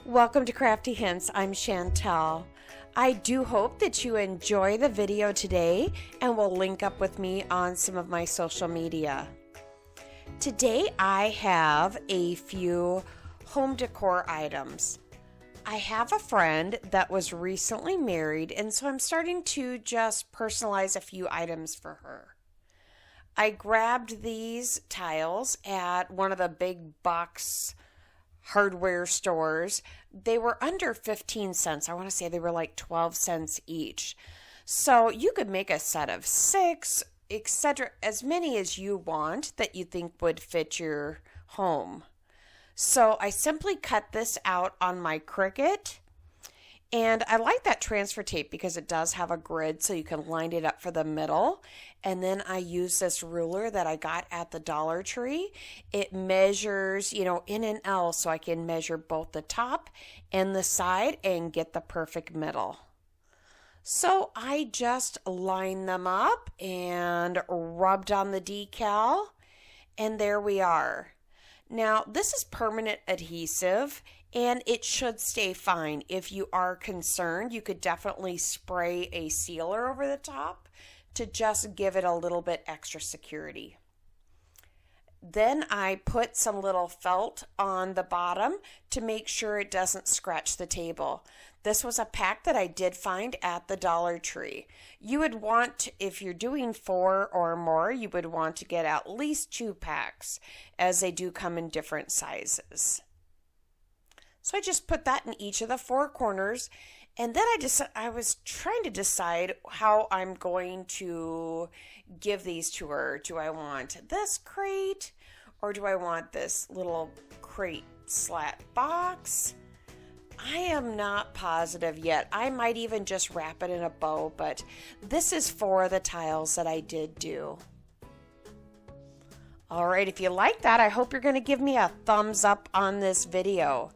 Welcome to Crafty Hints. I'm Chantel. I do hope that you enjoy the video today and will link up with me on some of my social media. Today I have a few home decor items. I have a friend that was recently married, and so I'm starting to just personalize a few items for her. I grabbed these tiles at one of the big box hardware stores. They were under 15 cents. I want to say they were like 12 cents each. So you could make a set of 6, etc., as many as you want that you think would fit your home. So I simply cut this out on my Cricut. And I like that transfer tape because it does have a grid so you can line it up for the middle. And then I use this ruler that I got at the Dollar Tree. It measures, in an L, so I can measure both the top and the side and get the perfect middle. So I just line them up and rubbed on the decal, and there we are. Now, this is permanent adhesive, and it should stay fine. If you are concerned, you could definitely spray a sealer over the top to just give it a little bit extra security. Then I put some little felt on the bottom to make sure it doesn't scratch the table. This was a pack that I did find at the Dollar Tree. You would want, if you're doing 4 or more, you would want to get at least 2 packs, as they do come in different sizes. So I just put that in each of the 4 corners, and then I was trying to decide how I'm going to give these to her. Do I want this crate, or do I want this little crate slat box? I am not positive yet. I might even just wrap it in a bow, but this is 4 of the tiles that I did do. All right, if you like that, I hope you're going to give me a thumbs up on this video.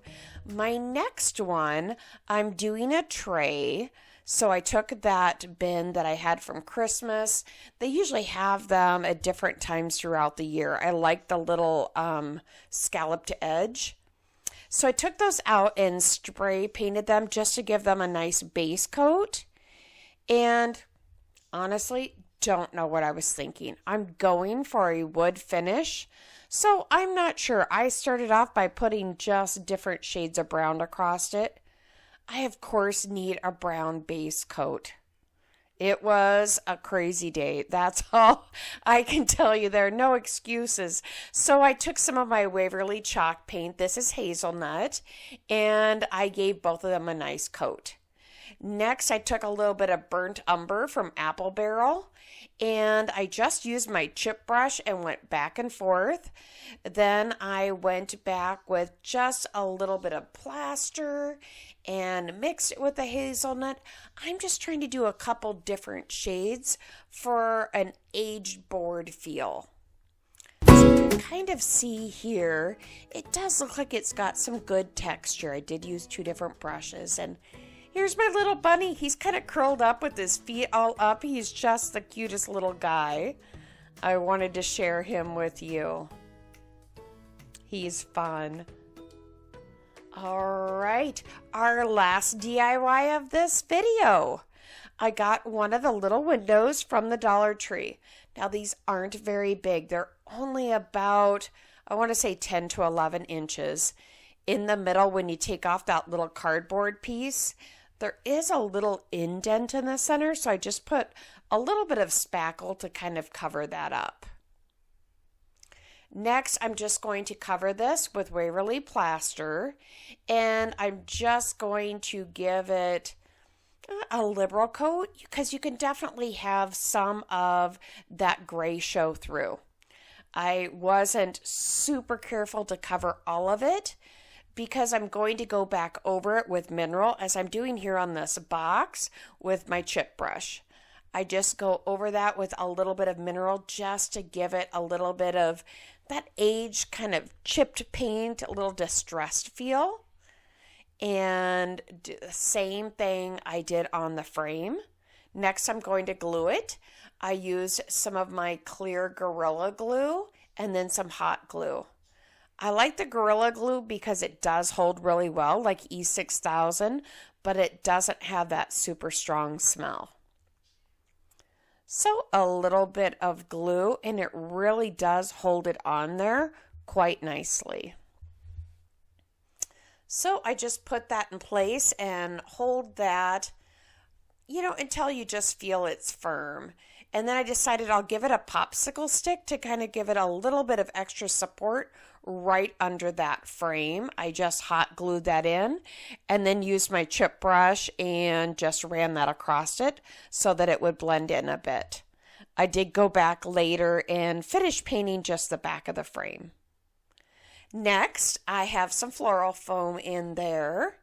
My next one, I'm doing a tray. So I took that bin that I had from Christmas. They usually have them at different times throughout the year. I like the little scalloped edge. So I took those out and spray painted them just to give them a nice base coat. And honestly, don't know what I was thinking. I'm going for a wood finish. So I'm not sure. I started off by putting just different shades of brown across it. I, of course, need a brown base coat. It was a crazy day. That's all I can tell you. There are no excuses. So I took some of my Waverly chalk paint. This is hazelnut. And I gave both of them a nice coat. Next, I took a little bit of burnt umber from Apple Barrel, and I just used my chip brush and went back and forth. Then I went back with just a little bit of plaster and mixed it with the hazelnut. I'm just trying to do a couple different shades for an aged board feel. So you can kind of see here, it does look like it's got some good texture. I did use 2 different brushes, and here's my little bunny. He's kind of curled up with his feet all up. He's just the cutest little guy. I wanted to share him with you. He's fun. All right, our last DIY of this video. I got one of the little windows from the Dollar Tree. Now, these aren't very big. They're only about, I want to say 10 to 11 inches. In the middle, when you take off that little cardboard piece, there is a little indent in the center, so I just put a little bit of spackle to kind of cover that up. Next, I'm just going to cover this with Waverly plaster, and I'm just going to give it a liberal coat because you can definitely have some of that gray show through. I wasn't super careful to cover all of it, because I'm going to go back over it with mineral, as I'm doing here on this box with my chip brush. I just go over that with a little bit of mineral just to give it a little bit of that aged kind of chipped paint, a little distressed feel. And the same thing I did on the frame. Next, I'm going to glue it. I used some of my clear Gorilla Glue and then some hot glue. I like the Gorilla Glue because it does hold really well, like E6000, but it doesn't have that super strong smell. So a little bit of glue, and it really does hold it on there quite nicely. So I just put that in place and hold that, until you just feel it's firm. And then I decided I'll give it a popsicle stick to kind of give it a little bit of extra support right under that frame. I just hot glued that in and then used my chip brush and just ran that across it so that it would blend in a bit. I did go back later and finish painting just the back of the frame. Next, I have some floral foam in there,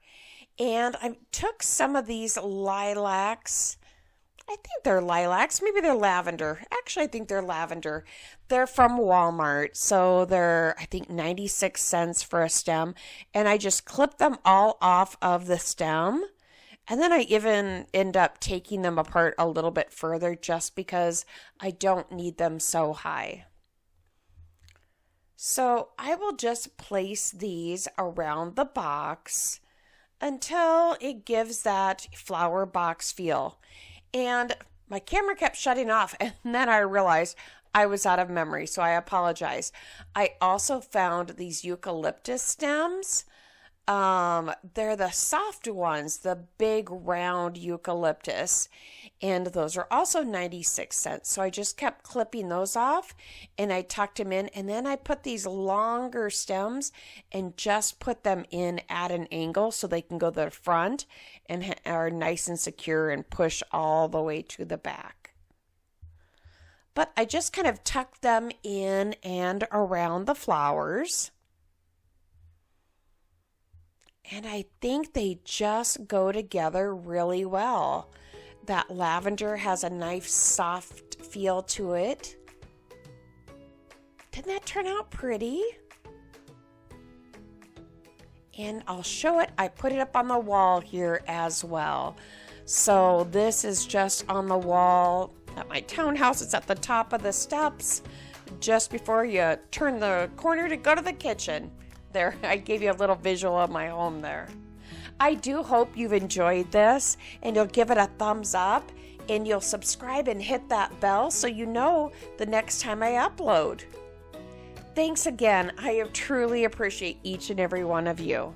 and I took some of these lilacs. I think they're lilacs, maybe they're lavender. Actually, I think they're lavender. They're from Walmart, so they're, I think, 96 cents for a stem. And I just clipped them all off of the stem. And then I even end up taking them apart a little bit further just because I don't need them so high. So I will just place these around the box until it gives that flower box feel. And my camera kept shutting off, and then I realized I was out of memory, so I apologize. I also found these eucalyptus stems. They're the soft ones, the big round eucalyptus, and those are also 96 cents. So I just kept clipping those off, and I tucked them in, and then I put these longer stems and just put them in at an angle so they can go to the front and are nice and secure and push all the way to the back. But I just kind of tucked them in and around the flowers. And I think they just go together really well. That lavender has a nice soft feel to it. Didn't that turn out pretty? And I'll show it. I put it up on the wall here as well. So this is just on the wall at my townhouse. It's at the top of the steps just before you turn the corner to go to the kitchen. There, I gave you a little visual of my home there. I do hope you've enjoyed this and you'll give it a thumbs up and you'll subscribe and hit that bell so you know the next time I upload. Thanks again. I truly appreciate each and every one of you.